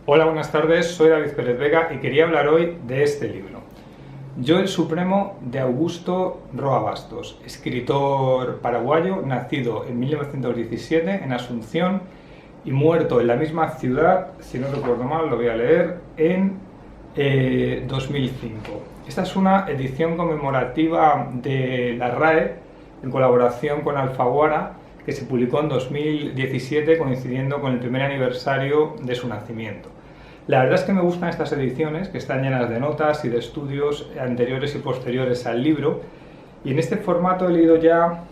Hola, buenas tardes, soy David Pérez Vega y quería hablar hoy de este libro. Yo el Supremo, de Augusto Roa Bastos, escritor paraguayo, nacido en 1917 en Asunción y muerto en la misma ciudad, si no recuerdo mal, lo voy a leer, en 2005. Esta es una edición conmemorativa de la RAE en colaboración con Alfaguara, que se publicó en 2017 coincidiendo con el primer aniversario de su nacimiento. La verdad es que me gustan estas ediciones, que están llenas de notas y de estudios anteriores y posteriores al libro, y en este formato he leído ya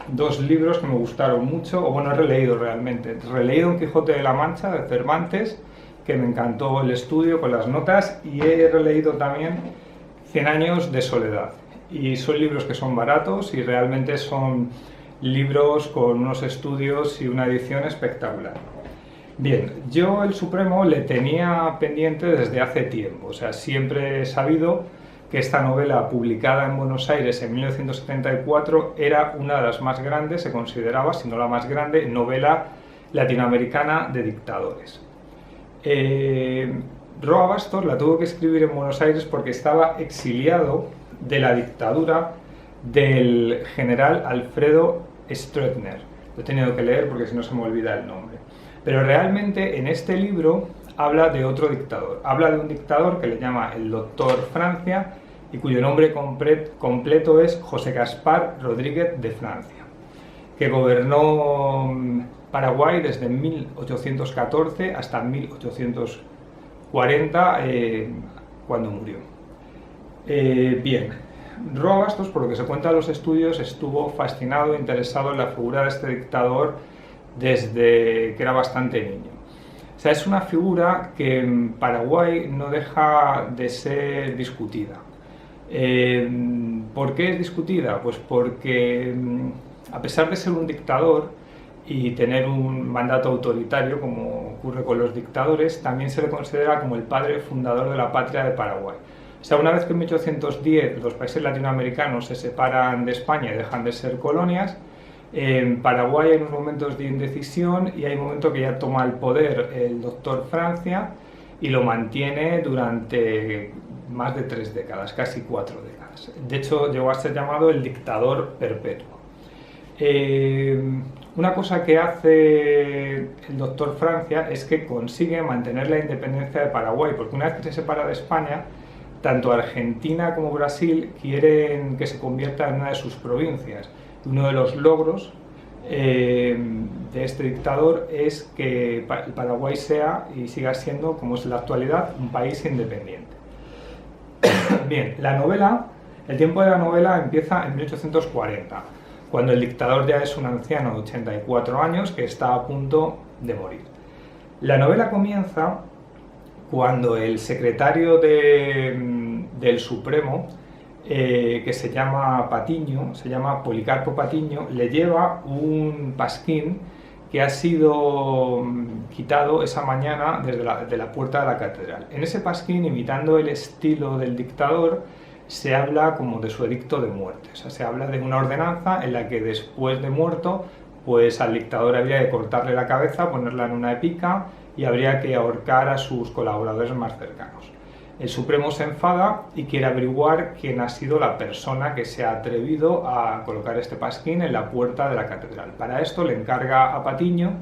dos libros que me gustaron mucho, o bueno, he releído realmente. He releído Don Quijote de la Mancha de Cervantes, que me encantó el estudio con las notas, y he releído también Cien años de soledad. Y son libros que son baratos y realmente son libros con unos estudios y una edición espectacular. Bien, yo el Supremo le tenía pendiente desde hace tiempo, o sea, siempre he sabido que esta novela publicada en Buenos Aires en 1974 era una de las más grandes, se consideraba, si no la más grande, novela latinoamericana de dictadores. Roa Bastos la tuvo que escribir en Buenos Aires porque estaba exiliado de la dictadura del general Alfredo Stroessner. Lo he tenido que leer porque si no se me olvida el nombre. Pero realmente en este libro habla de otro dictador. Habla de un dictador que le llama el Doctor Francia y cuyo nombre completo es José Gaspar Rodríguez de Francia, que gobernó Paraguay desde 1814 hasta 1840, cuando murió. Bien, Roa Bastos, por lo que se cuenta en los estudios, estuvo fascinado e interesado en la figura de este dictador desde que era bastante niño. O sea, es una figura que en Paraguay no deja de ser discutida. ¿Por qué es discutida? Pues porque a pesar de ser un dictador y tener un mandato autoritario, como ocurre con los dictadores, también se le considera como el padre fundador de la patria de Paraguay. O sea, una vez que en 1810 los países latinoamericanos se separan de España y dejan de ser colonias, en Paraguay hay unos momentos de indecisión y hay un momento que ya toma el poder el doctor Francia y lo mantiene durante más de 3 décadas, casi 4 décadas. De hecho, llegó a ser llamado el dictador perpetuo. Una cosa que hace el doctor Francia es que consigue mantener la independencia de Paraguay, porque una vez que se separa de España, tanto Argentina como Brasil quieren que se convierta en una de sus provincias. Uno de los logros de este dictador es que el Paraguay sea y siga siendo, como es en la actualidad, un país independiente. Bien, el tiempo de la novela empieza en 1840, cuando el dictador ya es un anciano de 84 años que está a punto de morir. La novela comienza cuando el secretario del Supremo, que se llama Patiño, se llama Policarpo Patiño, le lleva un pasquín que ha sido quitado esa mañana de la puerta de la catedral. En ese pasquín, imitando el estilo del dictador, se habla como de su edicto de muerte. O sea, se habla de una ordenanza en la que después de muerto, pues al dictador habría que cortarle la cabeza, ponerla en una pica y habría que ahorcar a sus colaboradores más cercanos. El Supremo se enfada y quiere averiguar quién ha sido la persona que se ha atrevido a colocar este pasquín en la puerta de la catedral. Para esto le encarga a Patiño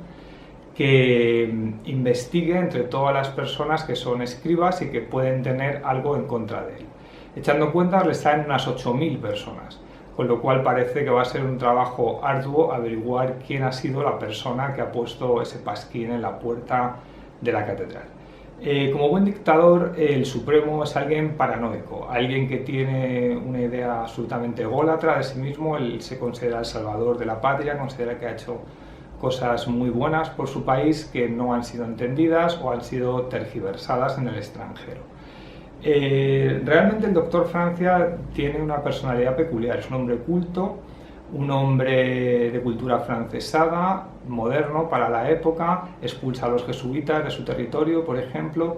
que investigue entre todas las personas que son escribas y que pueden tener algo en contra de él. Echando cuentas, le salen unas 8.000 personas, con lo cual parece que va a ser un trabajo arduo averiguar quién ha sido la persona que ha puesto ese pasquín en la puerta de la catedral. Como buen dictador, el Supremo es alguien paranoico, alguien que tiene una idea absolutamente ególatra de sí mismo. Él se considera el salvador de la patria, considera que ha hecho cosas muy buenas por su país que no han sido entendidas o han sido tergiversadas en el extranjero. Realmente el doctor Francia tiene una personalidad peculiar, es un hombre culto, un hombre de cultura francesada, moderno para la época, expulsa a los jesuitas de su territorio, por ejemplo,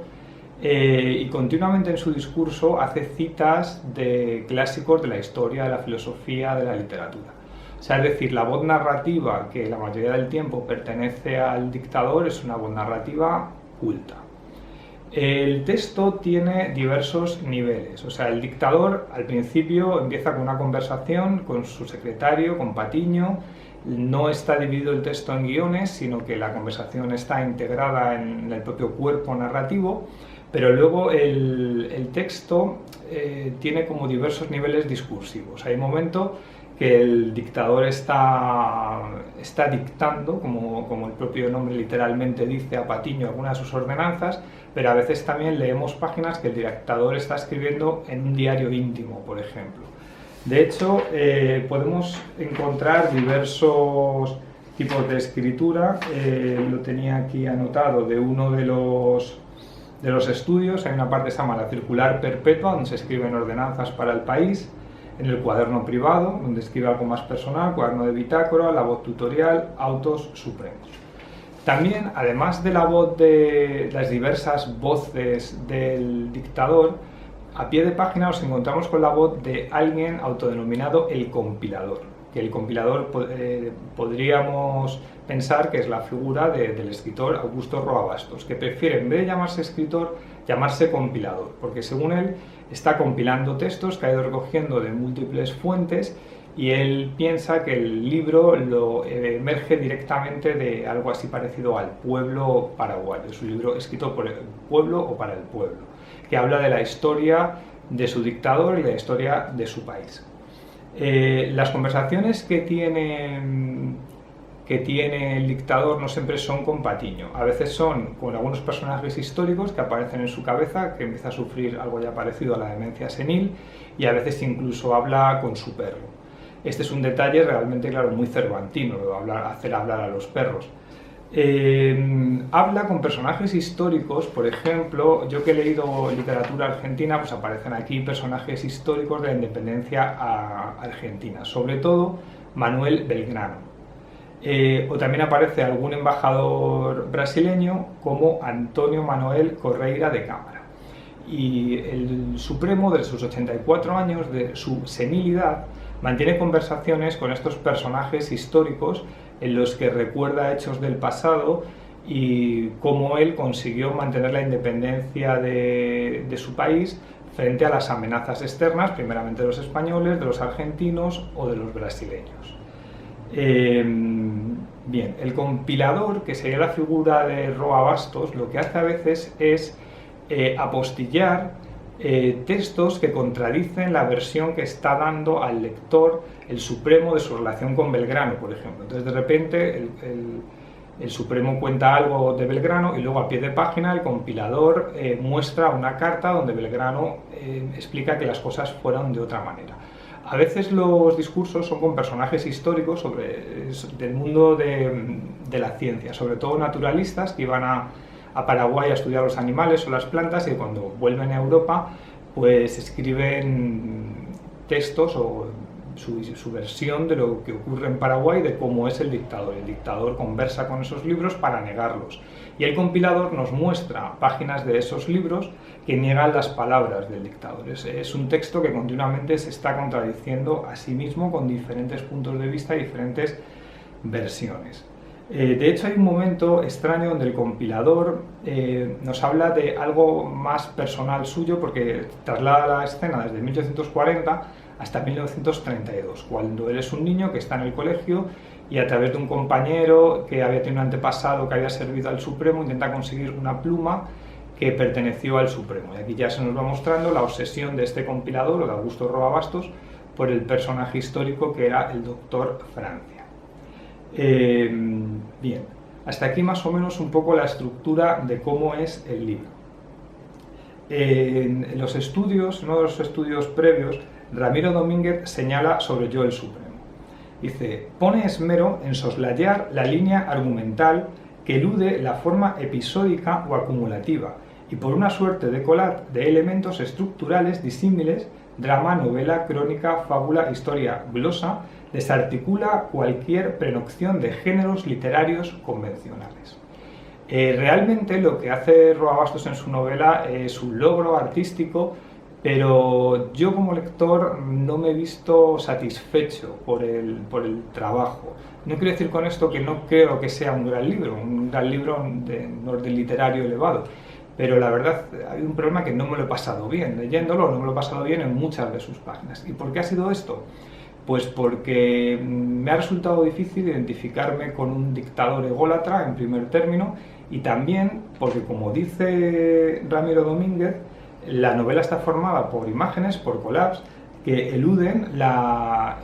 y continuamente en su discurso hace citas de clásicos de la historia, de la filosofía, de la literatura. O sea, es decir, la voz narrativa que la mayoría del tiempo pertenece al dictador es una voz narrativa culta. El texto tiene diversos niveles, o sea, el dictador al principio empieza con una conversación con su secretario, con Patiño. No está dividido el texto en guiones, sino que la conversación está integrada en el propio cuerpo narrativo, pero luego el texto tiene como diversos niveles discursivos. Hay momentos que el dictador está dictando, como el propio nombre literalmente dice, a Patiño algunas de sus ordenanzas, pero a veces también leemos páginas que el dictador está escribiendo en un diario íntimo, por ejemplo. De hecho, podemos encontrar diversos tipos de escritura. Lo tenía aquí anotado de uno de los estudios. Hay una parte que se llama la circular perpetua, donde se escriben ordenanzas para el país. En el cuaderno privado, donde escribe algo más personal, cuaderno de bitácora, la voz tutorial, autos supremos. También, además de la voz de las diversas voces del dictador, a pie de página nos encontramos con la voz de alguien autodenominado el compilador, que el compilador podríamos pensar que es la figura del escritor Augusto Roa Bastos, que prefiere, en vez de llamarse escritor, llamarse compilador, porque según él está compilando textos que ha ido recogiendo de múltiples fuentes, y él piensa que el libro lo emerge directamente de algo así parecido al Pueblo paraguayo. Es un libro escrito por el pueblo o para el pueblo, que habla de la historia de su dictador y la historia de su país. Las conversaciones que tiene el dictador no siempre son con Patiño, a veces son con algunos personajes históricos que aparecen en su cabeza, que empieza a sufrir algo ya parecido a la demencia senil, y a veces incluso habla con su perro. Este es un detalle realmente, claro, muy cervantino, hacer hablar a los perros. Habla con personajes históricos, por ejemplo, yo que he leído literatura argentina, pues aparecen aquí personajes históricos de la independencia argentina, sobre todo Manuel Belgrano. O también aparece algún embajador brasileño como Antonio Manuel Correia de Câmara. Y el Supremo, de sus 84 años, de su senilidad, mantiene conversaciones con estos personajes históricos en los que recuerda hechos del pasado y cómo él consiguió mantener la independencia de su país frente a las amenazas externas, primeramente de los españoles, de los argentinos o de los brasileños. Bien, el compilador, que sería la figura de Roa Bastos, lo que hace a veces es apostillar textos que contradicen la versión que está dando al lector el Supremo de su relación con Belgrano, por ejemplo. Entonces, de repente, el Supremo cuenta algo de Belgrano y luego a pie de página el compilador muestra una carta donde Belgrano explica que las cosas fueron de otra manera. A veces los discursos son con personajes históricos del mundo de la ciencia, sobre todo naturalistas que iban a Paraguay a estudiar los animales o las plantas, y cuando vuelven a Europa pues escriben textos o su versión de lo que ocurre en Paraguay, de cómo es el dictador. El dictador conversa con esos libros para negarlos, y el compilador nos muestra páginas de esos libros que niegan las palabras del dictador. Es un texto que continuamente se está contradiciendo a sí mismo con diferentes puntos de vista y diferentes versiones. De hecho, hay un momento extraño donde el compilador nos habla de algo más personal suyo, porque traslada la escena desde 1840 hasta 1932, cuando él es un niño que está en el colegio y a través de un compañero que había tenido un antepasado que había servido al Supremo intenta conseguir una pluma que perteneció al Supremo. Y aquí ya se nos va mostrando la obsesión de este compilador, o de Augusto Roa Bastos, por el personaje histórico que era el doctor Francia. Bien, hasta aquí más o menos un poco la estructura de cómo es el libro. En los estudios, uno de los estudios previos, Ramiro Domínguez señala sobre Yo el Supremo. Dice: pone esmero en soslayar la línea argumental que elude la forma episódica o acumulativa, y por una suerte de collage de elementos estructurales disímiles, drama, novela, crónica, fábula, historia, glosa, desarticula cualquier prenocción de géneros literarios convencionales. Realmente lo que hace Roa Bastos en su novela es un logro artístico, pero yo como lector no me he visto satisfecho por el trabajo. No quiero decir con esto que no creo que sea un gran libro de orden literario elevado, pero la verdad hay un problema que no me lo he pasado bien leyéndolo, no me lo he pasado bien en muchas de sus páginas. ¿Y por qué ha sido esto? Pues porque me ha resultado difícil identificarme con un dictador ególatra en primer término, y también porque, como dice Ramiro Domínguez, la novela está formada por imágenes, por collage, que eluden la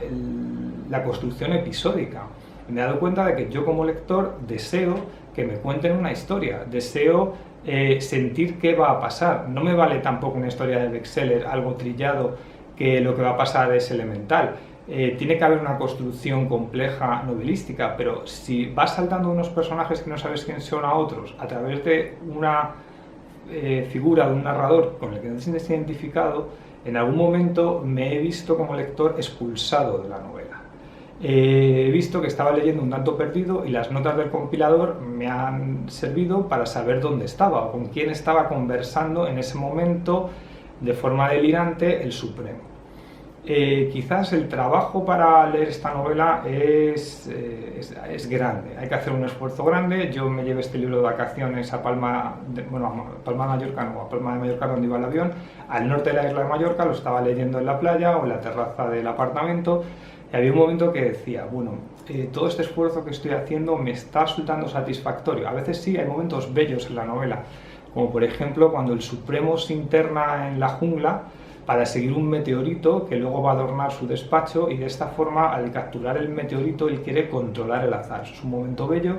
construcción episódica. Me he dado cuenta de que yo, como lector, deseo que me cuenten una historia, deseo sentir qué va a pasar. No me vale tampoco una historia de bestseller, algo trillado, que lo que va a pasar es elemental. Tiene que haber una construcción compleja novelística, pero si vas saltando unos personajes que no sabes quién son a otros a través de una figura de un narrador con el que no te sientes identificado, en algún momento me he visto como lector expulsado de la novela. He visto que estaba leyendo un tanto perdido, y las notas del compilador me han servido para saber dónde estaba o con quién estaba conversando en ese momento de forma delirante el Supremo. Quizás el trabajo para leer esta novela es grande, hay que hacer un esfuerzo grande. Yo me llevé este libro de vacaciones a Palma de Mallorca, no, a Palma de Mallorca, donde iba el avión, al norte de la isla de Mallorca. Lo estaba leyendo en la playa o en la terraza del apartamento, y había un momento que decía, bueno, todo este esfuerzo que estoy haciendo me está resultando satisfactorio. A veces sí, hay momentos bellos en la novela, como por ejemplo cuando el Supremo se interna en la jungla para seguir un meteorito que luego va a adornar su despacho, y de esta forma, al capturar el meteorito, él quiere controlar el azar. Eso es un momento bello,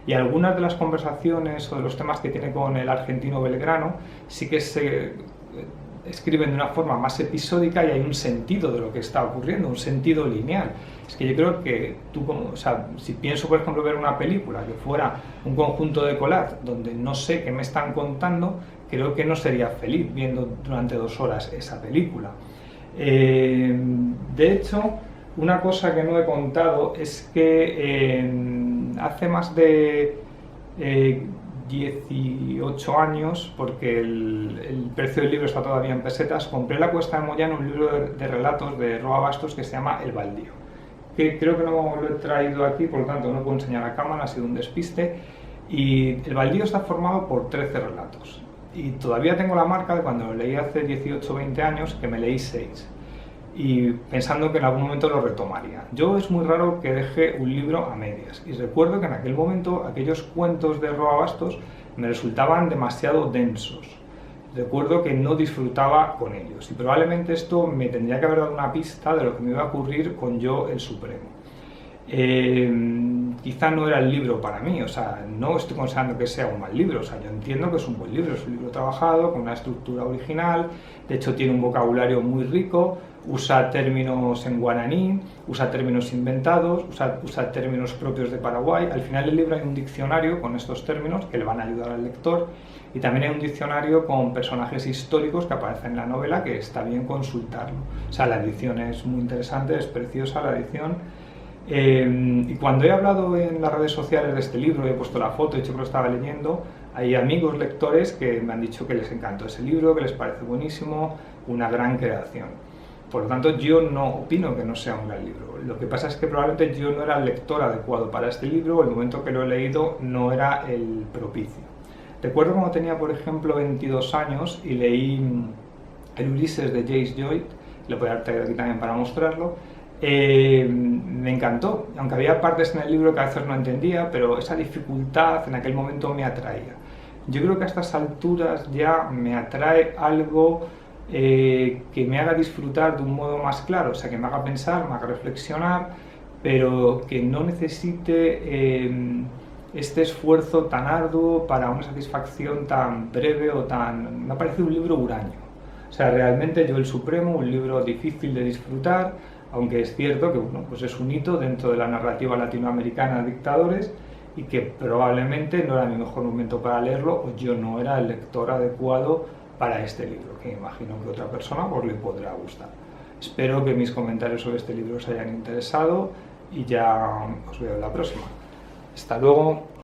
y algunas de las conversaciones o de los temas que tiene con el argentino Belgrano sí que se escriben de una forma más episódica, y hay un sentido de lo que está ocurriendo, un sentido lineal. Es que yo creo que tú, si pienso, por ejemplo, ver una película que fuera un conjunto de collage donde no sé qué me están contando, creo que no sería feliz viendo durante 2 horas esa película. De hecho, una cosa que no he contado es que hace más de 18 años, porque el precio del libro está todavía en pesetas, compré La Cuesta de Moyano, un libro de relatos de Roa Bastos que se llama El Baldío, que creo que no lo he traído aquí, por lo tanto no puedo enseñar a cámara, ha sido un despiste. Y El Baldío está formado por 13 relatos, y todavía tengo la marca de cuando lo leí hace 18 o 20 años, que me leí 6, y pensando que en algún momento lo retomaría. Yo es muy raro que deje un libro a medias, y recuerdo que en aquel momento aquellos cuentos de Roa Bastos me resultaban demasiado densos. Recuerdo que no disfrutaba con ellos, y probablemente esto me tendría que haber dado una pista de lo que me iba a ocurrir con Yo, el Supremo. Quizá no era el libro para mí, o sea, no estoy considerando que sea un mal libro, o sea, yo entiendo que es un buen libro, es un libro trabajado, con una estructura original, de hecho tiene un vocabulario muy rico, usa términos en guaraní, usa términos inventados, usa términos propios de Paraguay. Al final del libro hay un diccionario con estos términos que le van a ayudar al lector, y también hay un diccionario con personajes históricos que aparecen en la novela, que está bien consultarlo. O sea, la edición es muy interesante, es preciosa la edición. Y cuando he hablado en las redes sociales de este libro, he puesto la foto, he dicho que lo estaba leyendo, hay amigos lectores que me han dicho que les encantó ese libro, que les parece buenísimo, una gran creación. Por lo tanto, yo no opino que no sea un gran libro. Lo que pasa es que probablemente yo no era el lector adecuado para este libro, el momento que lo he leído no era el propicio. Recuerdo cuando tenía, por ejemplo, 22 años y leí el Ulises de James Joyce, lo voy a traer aquí también para mostrarlo. Me encantó, aunque había partes en el libro que a veces no entendía, pero esa dificultad en aquel momento me atraía. Yo creo que a estas alturas ya me atrae algo que me haga disfrutar de un modo más claro, o sea, que me haga pensar, me haga reflexionar, pero que no necesite este esfuerzo tan arduo para una satisfacción tan breve o tan... Me ha parecido un libro huraño. O sea, realmente Yo, el Supremo, un libro difícil de disfrutar, aunque es cierto que bueno, pues es un hito dentro de la narrativa latinoamericana de dictadores, y que probablemente no era mi mejor momento para leerlo, o yo no era el lector adecuado para este libro, que imagino que otra persona pues le podrá gustar. Espero que mis comentarios sobre este libro os hayan interesado, y ya os veo en la próxima. Hasta luego.